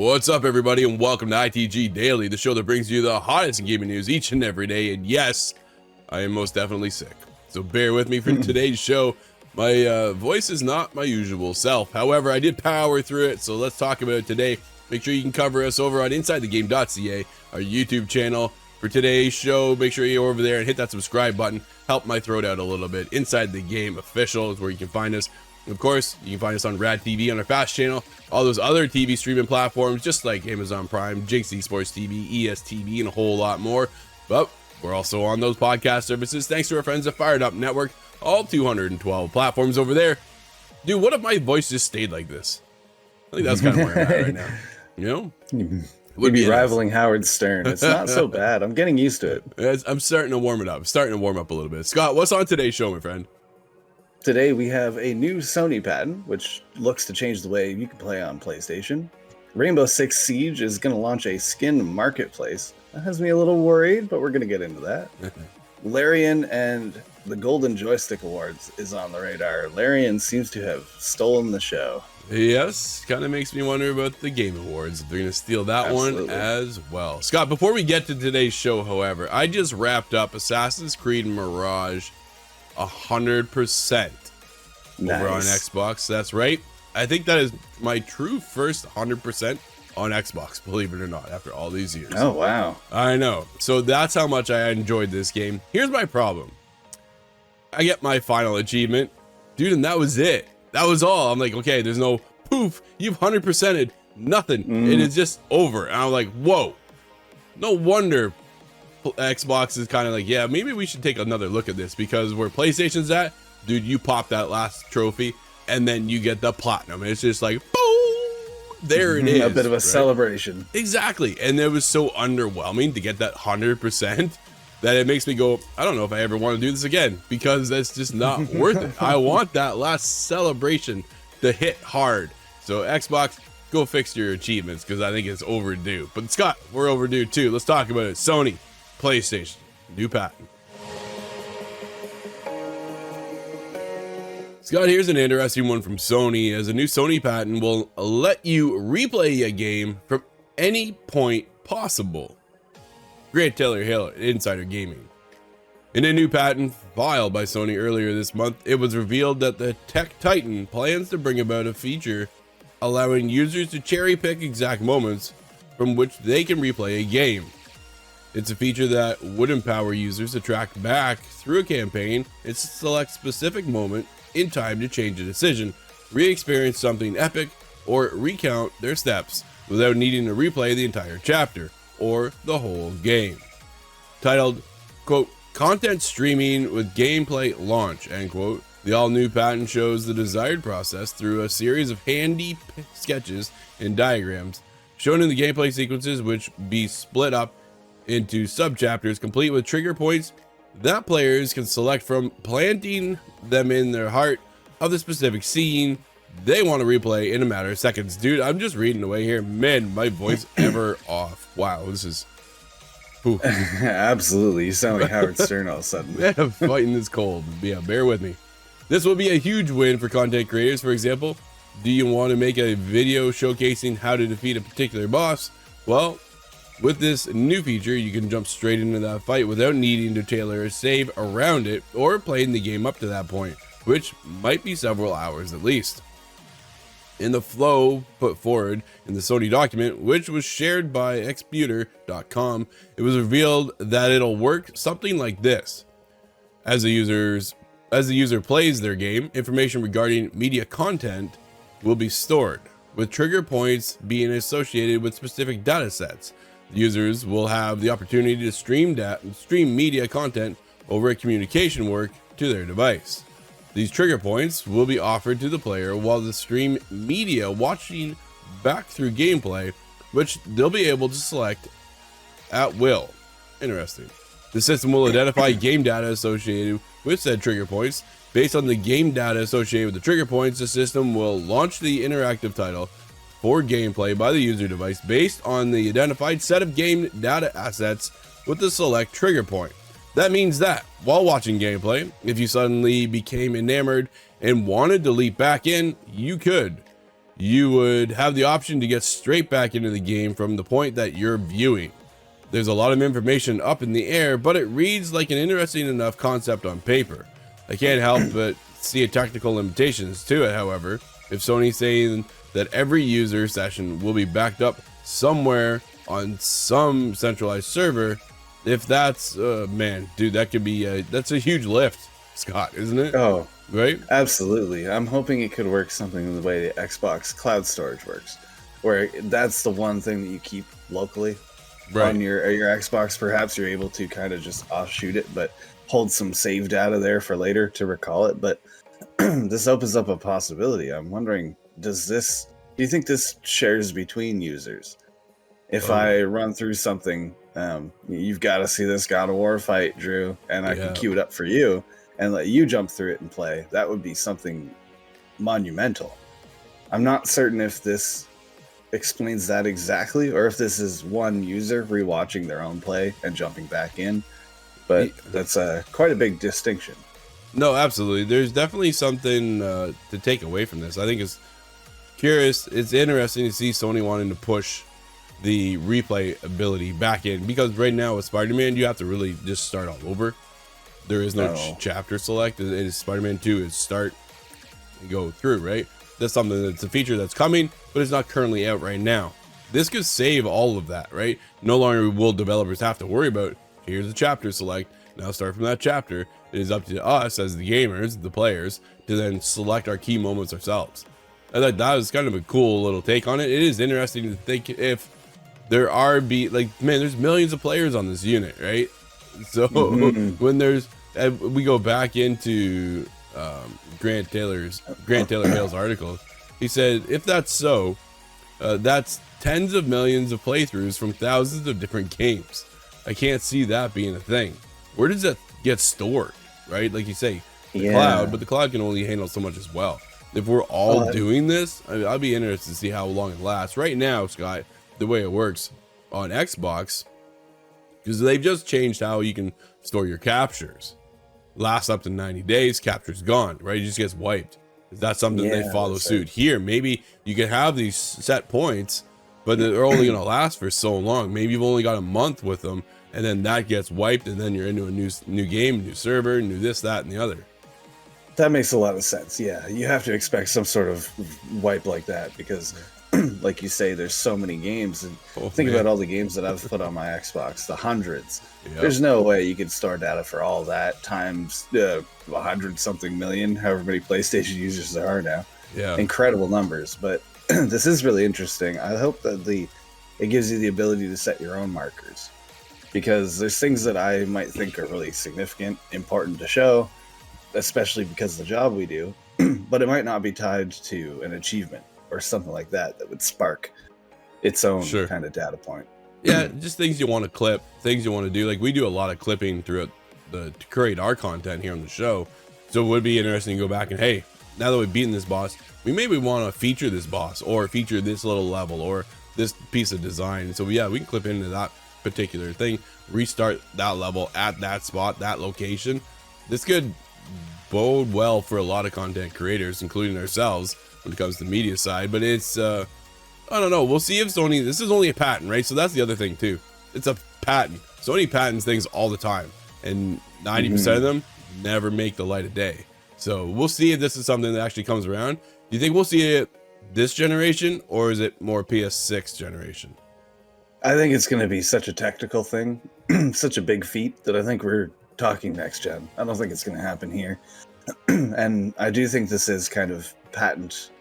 What's up, everybody, and welcome to ITG Daily, the show that brings you the hottest in gaming news each and every day. And yes, I am most definitely sick, so bear with me for today's show. My voice is not my usual self. However, I did power through it, so let's talk about it today. Make sure you can cover us over on InsideTheGame.ca, our YouTube channel. For today's show, make sure you're over there and hit that subscribe button. Help my throat out a little bit. Inside the Game Official is where you can find us. Of course, you can find us on Rad TV on our Fast channel, all those other TV streaming platforms, just like Amazon Prime, Jinx Esports TV, ESTV, and a whole lot more. But we're also on those podcast services, thanks to our friends at Fired Up Network, all 212 platforms over there. Dude, what if my voice just stayed like this? I think that's kind of where I'm at right now. You know? Would be rivaling Howard Stern. It's not so bad. I'm getting used to it. I'm starting to warm it up. Starting to warm up a little bit. Scott, what's on today's show, my friend? Today we have a new Sony patent, which looks to change the way you can play on PlayStation. Rainbow Six Siege is going to launch a skin marketplace. That has me a little worried, but we're going to get into that. Larian and the Golden Joystick Awards is on the radar. Larian seems to have stolen the show. Yes, kind of makes me wonder about the Game Awards. They're going to steal that one as well. Scott, before we get to today's show, however, I just wrapped up Assassin's Creed Mirage 100% over on Xbox. That's right. I think that is my true first 100% on Xbox, believe it or not, after all these years. Oh, wow. I know. So that's how much I enjoyed this game. Here's my problem. I get my final achievement, dude, and that was it. That was all. I'm like, okay, there's no poof, you've 100%ed nothing. It is just over. And I'm like, whoa, no wonder Xbox is kind of like, yeah, maybe we should take another look at this, because where PlayStation's at, dude, you pop that last trophy and then you get the platinum. It's just like, boom, there it is. A bit of a celebration. Exactly. And it was so underwhelming to get that 100% that it makes me go, I don't know if I ever want to do this again, because that's just not worth it. I want that last celebration to hit hard. So Xbox, go fix your achievements, because I think it's overdue. But Scott, we're overdue too. Let's talk about it. Sony, PlayStation, new patent. Scott, here's an interesting one from Sony, as a new Sony patent will let you replay a game from any point possible. Grant Taylor Hill, Insider Gaming. In a new patent filed by Sony earlier this month, it was revealed that the tech titan plans to bring about a feature allowing users to cherry pick exact moments from which they can replay a game. It's a feature that would empower users to track back through a campaign and select specific moment in time to change a decision, re-experience something epic, or recount their steps without needing to replay the entire chapter or the whole game. Titled, quote, "Content Streaming with Gameplay Launch," end quote, the all-new patent shows the desired process through a series of handy sketches and diagrams shown in the gameplay sequences, which be split up into sub-chapters complete with trigger points that players can select from, planting them in their heart of the specific scene they want to replay in a matter of seconds. Dude, I'm just reading away here. Man, my voice ever off. Wow, this is... Absolutely. You sound like Howard Stern all of a sudden. Man, I'm fighting this cold. Yeah, bear with me. This will be a huge win for content creators. For example, do you want to make a video showcasing how to defeat a particular boss? Well, with this new feature, you can jump straight into that fight without needing to tailor a save around it or playing the game up to that point, which might be several hours at least. In the flow put forward in the Sony document, which was shared by xbuter.com, it was revealed that it'll work something like this. As the user plays their game, information regarding media content will be stored, with trigger points being associated with specific data sets. Users will have the opportunity to stream media content over a communication work to their device. These trigger points will be offered to the player while the stream media watching back through gameplay, which they'll be able to select at will. Interesting. The system will identify game data associated with said trigger points. Based on the game data associated with the trigger points, the system will launch the interactive title for gameplay by the user device based on the identified set of game data assets with the select trigger point. That means that while watching gameplay, if you suddenly became enamored and wanted to leap back in, you could. you would have the option to get straight back into the game from the point that you're viewing. There's a lot of information up in the air, but it reads like an interesting enough concept on paper. I can't help but see technical limitations to it, however. If Sony's saying that every user session will be backed up somewhere on some centralized server, if that's, man, dude, that could be, that's a huge lift, Scott, isn't it? Oh, right? Absolutely. I'm hoping it could work something the way the Xbox cloud storage works, where that's the one thing that you keep locally on your Xbox. Perhaps you're able to kind of just offshoot it, but hold some save data there for later to recall it. But this opens up a possibility. I'm wondering, do you think this shares between users? If I run through something, you've got to see this God of War fight, Drew, and I can queue it up for you and let you jump through it and play. That would be something monumental. I'm not certain if this explains that exactly, or if this is one user rewatching their own play and jumping back in. But that's quite a big distinction. No, absolutely. There's definitely something to take away from this. I think it's curious. It's interesting to see Sony wanting to push the replay ability back in, because right now with Spider-Man, you have to really just start all over. There is no chapter select. It is Spider-Man 2 is start and go through, right? That's something that's a feature that's coming, but it's not currently out right now. This could save all of that, right? No longer will developers have to worry about, here's the chapter select, now start from that chapter. It is up to us as the gamers, the players, to then select our key moments ourselves. I thought that was kind of a cool little take on it. It is interesting to think if there are man, there's millions of players on this unit, right? So when we go back into Grant Taylor Hale's article, he said, if that's so, that's tens of millions of playthroughs from thousands of different games. I can't see that being a thing. Where does that get stored, right? Like you say, the cloud, but the cloud can only handle so much as well. If we're all doing this, I'll be interested to see how long it lasts. Right now, Scott, the way it works on Xbox, because they've just changed how you can store your captures. Lasts up to 90 days, capture's gone, right? It just gets wiped. Is that something they follow suit here? Maybe you can have these set points, but they're only going to last for so long. Maybe you've only got a month with them, and then that gets wiped, and then you're into a new game, new server, new this, that, and the other. That makes a lot of sense. Yeah, you have to expect some sort of wipe like that, because like you say, there's so many games, and think about all the games that I've put on my Xbox, the hundreds. There's no way you could store data for all that times 100 something million, however many PlayStation users there are now. Incredible numbers. But this is really interesting. I hope that it gives you the ability to set your own markers, because there's things that I might think are really significant, important to show, especially because of the job we do, but it might not be tied to an achievement or something like that would spark its own kind of data point. Just things you want to clip, things you want to do. Like, we do a lot of clipping throughout to create our content here on the show. So it would be interesting to go back and, hey, now that we've beaten this boss, we maybe want to feature this boss, or feature this little level, or this piece of design. So we can clip into that particular thing, restart that level at that spot, that location. This could bode well for a lot of content creators, including ourselves, when it comes to the media side. But it's I don't know, we'll see if Sony, this is only a patent, right? So that's the other thing too, it's a patent. Sony patents things all the time, and 90% of them never make the light of day. So we'll see if this is something that actually comes around. Do you think we'll see it this generation, or is it more PS6 generation? I think it's going to be such a technical thing, such a big feat, that I think we're talking next gen. I don't think it's going to happen here. And I do think this is kind of patent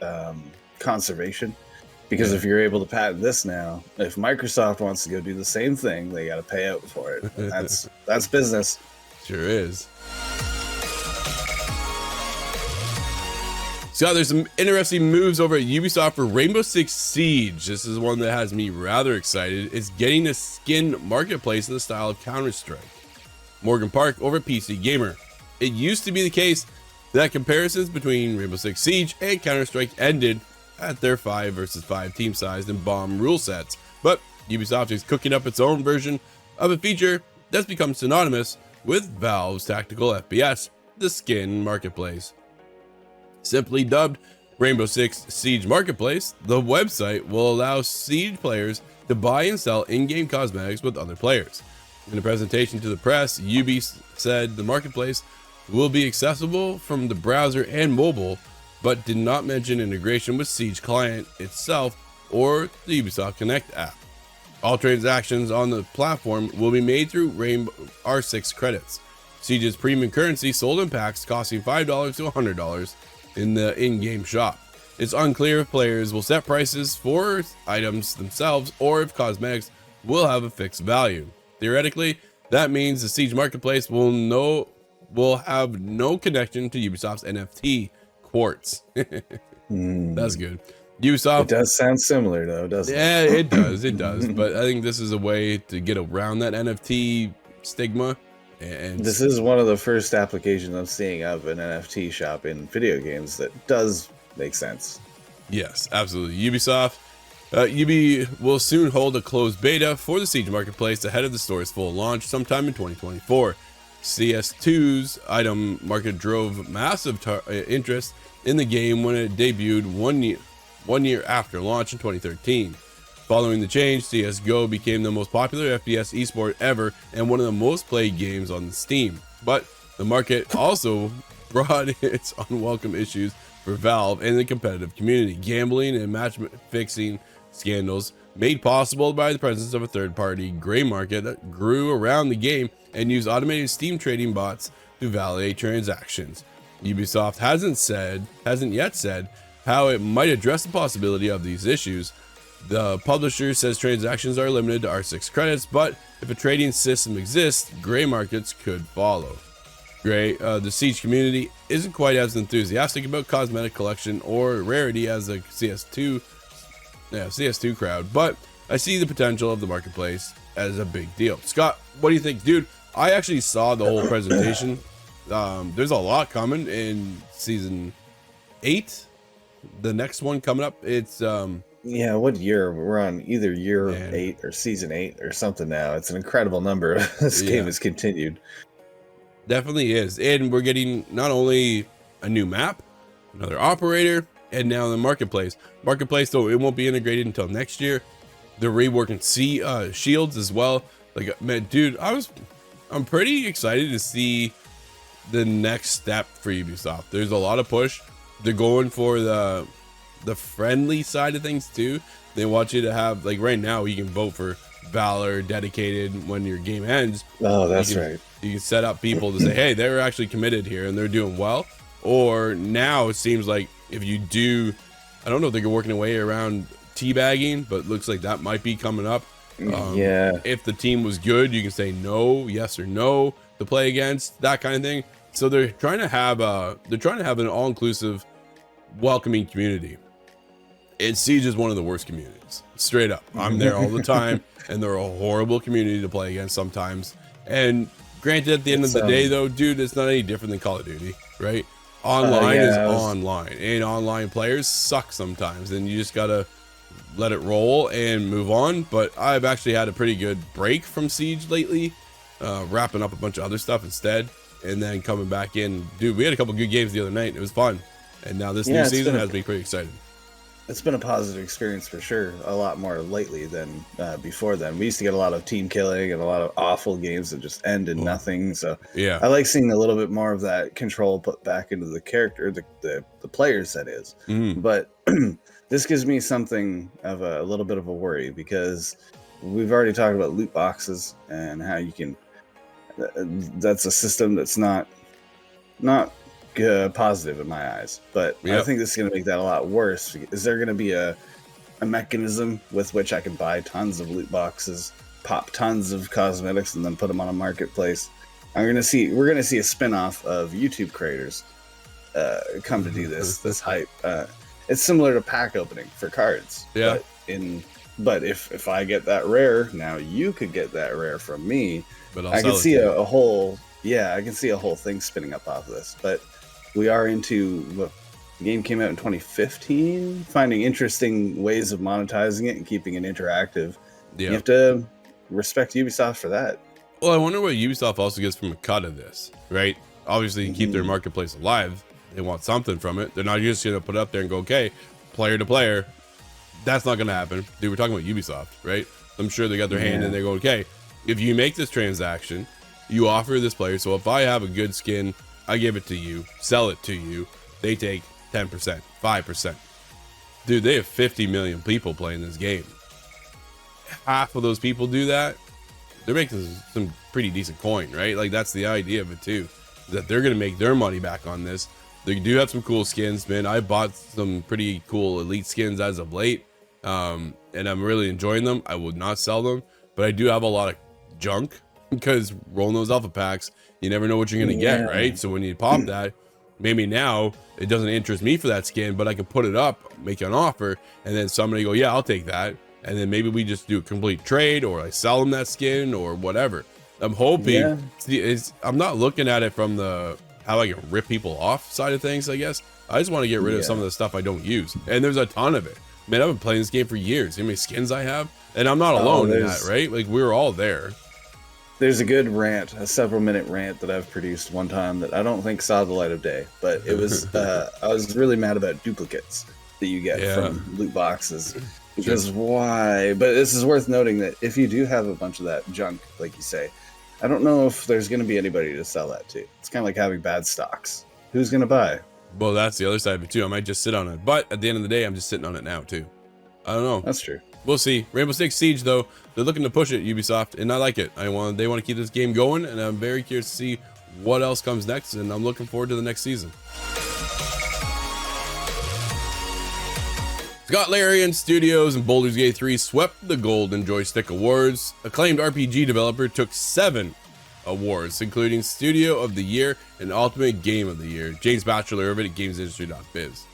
conservation, because if you're able to patent this now, if Microsoft wants to go do the same thing, they got to pay out for it. That's business. Sure is. Scott, there's some interesting moves over at Ubisoft for Rainbow Six Siege. This is one that has me rather excited. It's getting a skin marketplace in the style of Counter-Strike. Morgan Park over at PC Gamer. It used to be the case that comparisons between Rainbow Six Siege and Counter-Strike ended at their 5 versus 5 team size and bomb rule sets, but Ubisoft is cooking up its own version of a feature that's become synonymous with Valve's tactical FPS, the skin marketplace. Simply dubbed Rainbow Six Siege Marketplace, the website will allow Siege players to buy and sell in-game cosmetics with other players. In a presentation to the press, Ubi said the marketplace will be accessible from the browser and mobile, but did not mention integration with Siege client itself or the Ubisoft Connect app. All transactions on the platform will be made through Rainbow R6 credits, Siege's premium currency sold in packs costing $5 to $100 in the in-game shop. It's unclear if players will set prices for items themselves or if cosmetics will have a fixed value. Theoretically, that means the Siege Marketplace will have no connection to Ubisoft's NFT quartz. That's good. Ubisoft. It does sound similar though, doesn't it? Yeah, it does. It does. But I think this is a way to get around that NFT stigma. And this is one of the first applications I'm seeing of an NFT shop in video games that does make sense. Yes, absolutely. Ubisoft. Ubi will soon hold a closed beta for the Siege Marketplace ahead of the store's full launch sometime in 2024. CS2's item market drove massive interest in the game when it debuted one year after launch in 2013. Following the change, CSGO became the most popular FPS esport ever and one of the most played games on Steam. But the market also brought its unwelcome issues for Valve and the competitive community. Gambling and match fixing scandals made possible by the presence of a third-party gray market that grew around the game and used automated Steam trading bots to validate transactions. Ubisoft hasn't yet said how it might address the possibility of these issues. The publisher says transactions are limited to R6 credits, but if a trading system exists, gray markets could follow. The Siege community isn't quite as enthusiastic about cosmetic collection or rarity as the CS2 crowd, but I see the potential of the marketplace as a big deal. Scott, what do you think? Dude, I actually saw the whole presentation. There's a lot coming in season 8. The next one coming up, it's yeah, what year? We're on either year 8 or season 8 or something now. It's an incredible number. This game has continued. Definitely is. And we're getting not only a new map, another operator, and now the marketplace. Marketplace, though, it won't be integrated until next year. They're reworking shields as well. Like, man, dude, I'm pretty excited to see the next step for Ubisoft. There's a lot of push. They're going for the friendly side of things too. They want you to have, like, right now you can vote for Valor dedicated when your game ends. Oh, that's right. You can set up people to say, hey, they're actually committed here and they're doing well. Or now it seems like if you do, I don't know if they're working away around teabagging, but it looks like that might be coming up. Yeah. If the team was good, you can say no, yes or no to play against, that kind of thing. So they're trying to have an all-inclusive, welcoming community. And Siege is one of the worst communities, straight up. I'm there all the time, and they're a horrible community to play against sometimes. And granted, at the end of the day, though, dude, it's not any different than Call of Duty, right? Online is online, and online players suck sometimes, and you just gotta let it roll and move on. But I've actually had a pretty good break from Siege lately, wrapping up a bunch of other stuff instead, and then coming back in. Dude, we had a couple good games the other night, and it was fun. And now this new season has me pretty excited. It's been a positive experience for sure. A lot more lately than before then. We used to get a lot of team killing and a lot of awful games that just end in nothing. So yeah, I like seeing a little bit more of that control put back into the character, the players, that is. But this gives me something of a little bit of a worry, because we've already talked about loot boxes and how you can. That's a system that's not positive in my eyes, but I think this is going to make that a lot worse. Is there going to be a mechanism with which I can buy tons of loot boxes, pop tons of cosmetics, and then put them on a marketplace? We're going to see a spin-off of YouTube creators come to do this hype. It's similar to pack opening for cards. Yeah. But if I get that rare, now you could get that rare from me. But I can see a whole thing spinning up off of this. But we are into the game came out in 2015, finding interesting ways of monetizing it and keeping it interactive. You have to respect Ubisoft for that. Well, I wonder what Ubisoft also gets from a cut of this, right? Obviously, you keep their marketplace alive. They want something from it. They're not just gonna put it up there and go, okay, player to player. That's not gonna happen. Dude, we're talking about Ubisoft, right? I'm sure they got their hand in. They go, okay, if you make this transaction, you offer this player. So if I have a good skin, I give it to you, sell it to you. They take 10%, 5%. Dude, they have 50 million people playing this game. Half of those people do that. They're making some pretty decent coin, right? Like, that's the idea of it too, that they're gonna make their money back on this. They do have some cool skins, man. I bought some pretty cool elite skins as of late, and I'm really enjoying them. I would not sell them, but I do have a lot of junk because rolling those alpha packs, you never know what you're gonna get, right? So when you pop that, maybe now it doesn't interest me for that skin, but I can put it up, make an offer, and then somebody go, yeah, I'll take that. And then maybe we just do a complete trade, or I sell them that skin or whatever. I'm hoping, I'm not looking at it from the how I can rip people off side of things, I guess. I just want to get rid of some of the stuff I don't use. And there's a ton of it. Man, I've been playing this game for years. How many skins I have? And I'm not alone in that, right? Like, we're all there. There's a good rant, a several-minute rant that I've produced one time that I don't think saw the light of day, but it was, I was really mad about duplicates that you get from loot boxes. Because why? But this is worth noting that if you do have a bunch of that junk, like you say, I don't know if there's going to be anybody to sell that to. It's kind of like having bad stocks. Who's going to buy? Well, that's the other side of it too. I might just sit on it. But at the end of the day, I'm just sitting on it now too. I don't know. That's true. We'll see. Rainbow Six Siege, though, they're looking to push it, Ubisoft, and I like it. They want to keep this game going, and I'm very curious to see what else comes next, and I'm looking forward to the next season. Larian Studios and Baldur's Gate 3 swept the Golden Joystick Awards. Acclaimed RPG developer took 7 awards, including Studio of the Year and Ultimate Game of the Year. James Batchelor over at GamesIndustry.biz.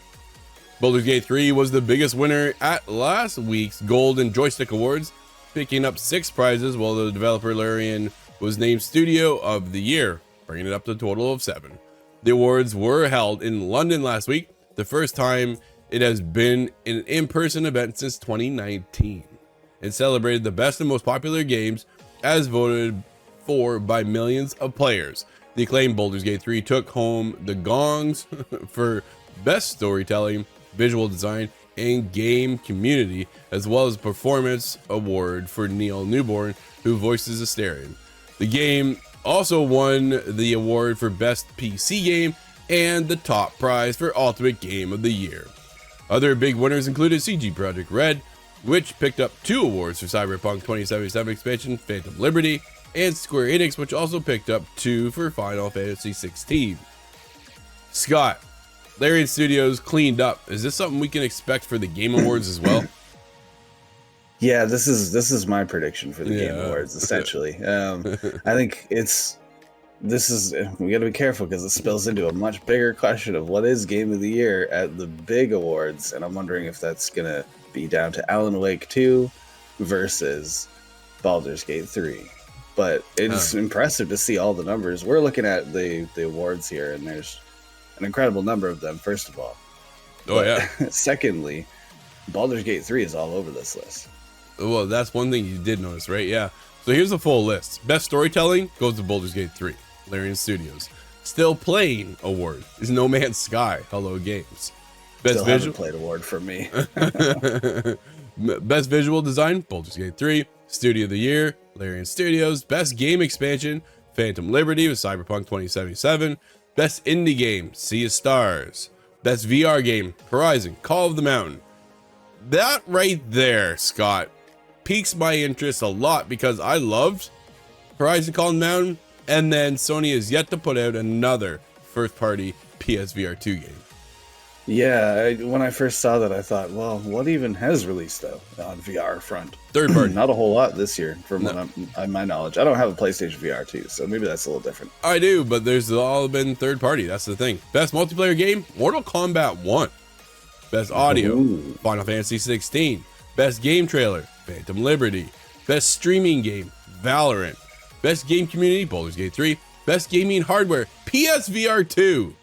Baldur's Gate 3 was the biggest winner at last week's Golden Joystick Awards, picking up 6 prizes, while the developer Larian was named Studio of the Year, bringing it up to a total of 7. The awards were held in London last week, the first time it has been an in-person event since 2019. It celebrated the best and most popular games as voted for by millions of players. The acclaimed Baldur's Gate 3 took home the gongs for best storytelling, visual design, and game community, as well as performance award for Neil Newborn, who voices Astarion. The game also won the award for best PC game and the top prize for Ultimate Game of the Year. Other big winners included CG Projekt Red, which picked up 2 awards for Cyberpunk 2077 expansion Phantom Liberty, and Square Enix, which also picked up 2 for Final Fantasy 16. Scott, Larian Studios cleaned up. Is this something we can expect for the Game Awards as well? Yeah, this is my prediction for the Game Awards, essentially. I think we got to be careful because it spills into a much bigger question of what is Game of the Year at the big awards, and I'm wondering if that's gonna be down to Alan Wake 2 versus Baldur's Gate 3. But it's impressive to see all the numbers. We're looking at the awards here, and there's an incredible number of them, first of all. Secondly, Baldur's Gate 3 is all over this list. Well, that's one thing you did notice, right? Yeah. So here's the full list. Best storytelling goes to Baldur's Gate 3, Larian Studios. Still playing award is No Man's Sky, Hello Games. Best visual played award for me. Best visual design, Baldur's Gate 3. Studio of the Year, Larian Studios. Best game expansion, Phantom Liberty with Cyberpunk 2077. Best indie game, Sea of Stars. Best VR game, Horizon, Call of the Mountain. That right there, Scott, piques my interest a lot because I loved Horizon Call of the Mountain, and then Sony is yet to put out another first-party PSVR 2 game. Yeah, when I first saw that, I thought, well, what even has released though on VR front? Third party, not a whole lot this year, from my knowledge. I don't have a PlayStation VR 2, so maybe that's a little different. I do, but there's all been third party. That's the thing. Best multiplayer game, Mortal Kombat 1. Best audio, Final Fantasy 16. Best game trailer, Phantom Liberty. Best streaming game, Valorant. Best game community, Baldur's Gate 3. Best gaming hardware, PSVR 2.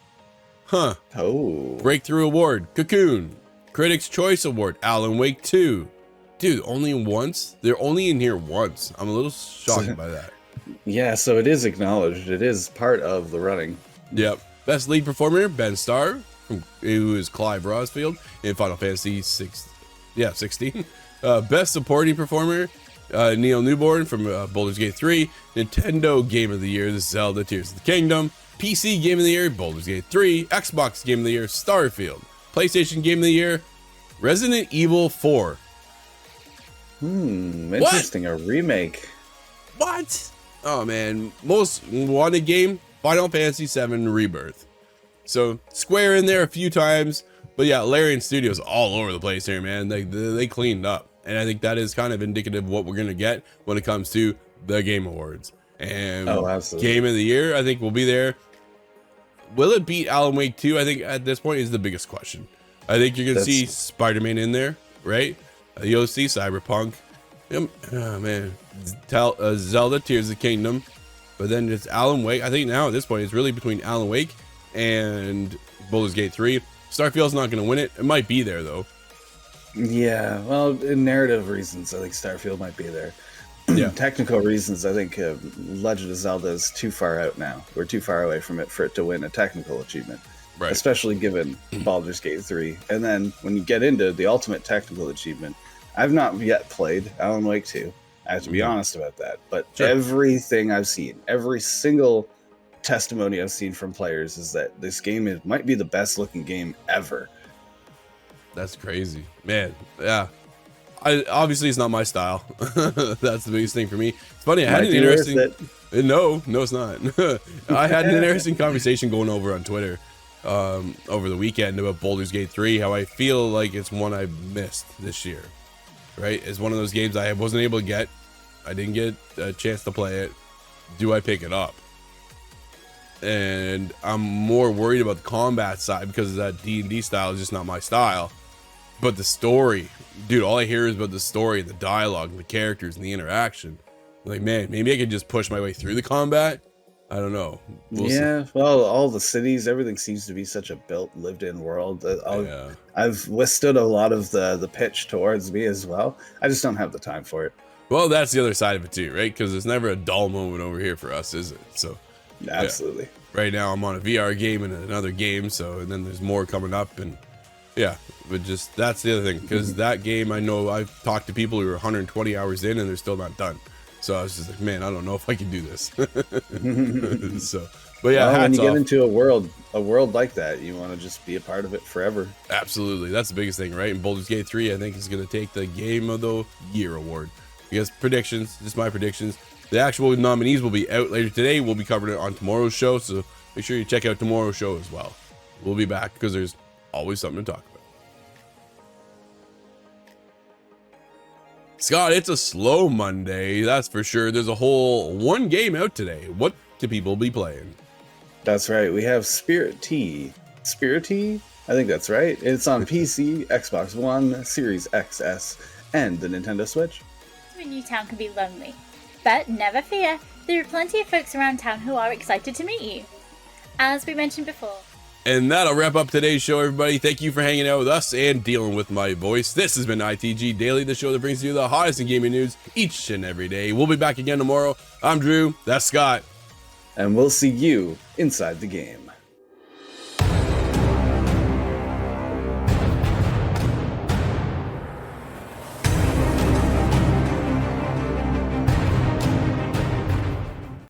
Breakthrough Award, Cocoon. Critics' Choice Award, Alan Wake 2. Dude, only once? They're only in here once. I'm a little shocked by that. Yeah, so it is acknowledged. It is part of the running. Yep. Best lead performer, Ben Starr, who is Clive Rosfield in Final Fantasy 16. Best supporting performer, Neil Newborn from Baldur's Gate 3. Nintendo Game of the Year, Zelda Tears of the Kingdom. PC Game of the Year, Baldur's Gate 3. Xbox Game of the Year, Starfield. PlayStation Game of the Year, Resident Evil 4. Interesting. What? A remake. What? Oh man, most wanted game, Final Fantasy 7 Rebirth. So Square in there a few times, but yeah, Larian Studios all over the place here, man. They cleaned up, and I think that is kind of indicative of what we're gonna get when it comes to the Game Awards. And Game of the Year, I think will be there. Will it beat Alan Wake 2? I think at this point is the biggest question. I think you're gonna see Spider-Man in there, right? You'll see Cyberpunk. Oh man, Zelda Tears of the Kingdom, but then it's Alan Wake. I think now at this point it's really between Alan Wake and Baldur's Gate 3. Starfield's not going to win it. It might be there though. Yeah, well, in narrative reasons, I think Starfield might be there. Yeah. Technical reasons, I think Legend of Zelda is too far out now. We're too far away from it for it to win a technical achievement, right? Especially given Baldur's Gate 3. And then when you get into the ultimate technical achievement, I've not yet played Alan Wake 2. I have to be honest about that. But everything I've seen, every single testimony I've seen from players is that this game might be the best looking game ever. That's crazy, man. Yeah. Obviously it's not my style. That's the biggest thing for me. It's funny. I had an interesting. No, it's not. I had an interesting conversation going over on Twitter over the weekend about Baldur's Gate 3. How I feel like it's one I missed this year. Right, it's one of those games I wasn't able to get. I didn't get a chance to play it. Do I pick it up? And I'm more worried about the combat side because that D&D style is just not my style. But the story, dude, all I hear is about the story and the dialogue and the characters and the interaction. Like, man, maybe I could just push my way through the combat. I don't know. We'll see. Well, all the cities, everything seems to be such a built, lived-in world. I've withstood a lot of the pitch towards me as well. I just don't have the time for it. Well, that's the other side of it too, right? Because there's never a dull moment over here for us, is it? So, absolutely. Yeah. Right now, I'm on a VR game and another game, and then there's more coming up, and yeah, but just that's the other thing. Because that game, I know I've talked to people who are 120 hours in and they're still not done. So I was just like, man, I don't know if I can do this. So, but yeah, when you get into a world like that, you want to just be a part of it forever. Absolutely, that's the biggest thing, right? And Baldur's Gate 3, I think, is going to take the Game of the Year award. Because predictions, just my predictions. The actual nominees will be out later today. We'll be covering it on tomorrow's show, so make sure you check out tomorrow's show as well. We'll be back because there's always something to talk about. Scott, it's a slow Monday, that's for sure. There's a whole one game out today. What do people be playing? That's right. We have Spirit Tea. Spirit Tea? I think that's right. It's on PC, Xbox One, Series XS, and the Nintendo Switch. A new town can be lonely, but never fear. There are plenty of folks around town who are excited to meet you. As we mentioned before. And that'll wrap up today's show, everybody. Thank you for hanging out with us and dealing with my voice. This has been ITG Daily, the show that brings you the hottest in gaming news each and every day. We'll be back again tomorrow. I'm Drew. That's Scott. And we'll see you inside the game.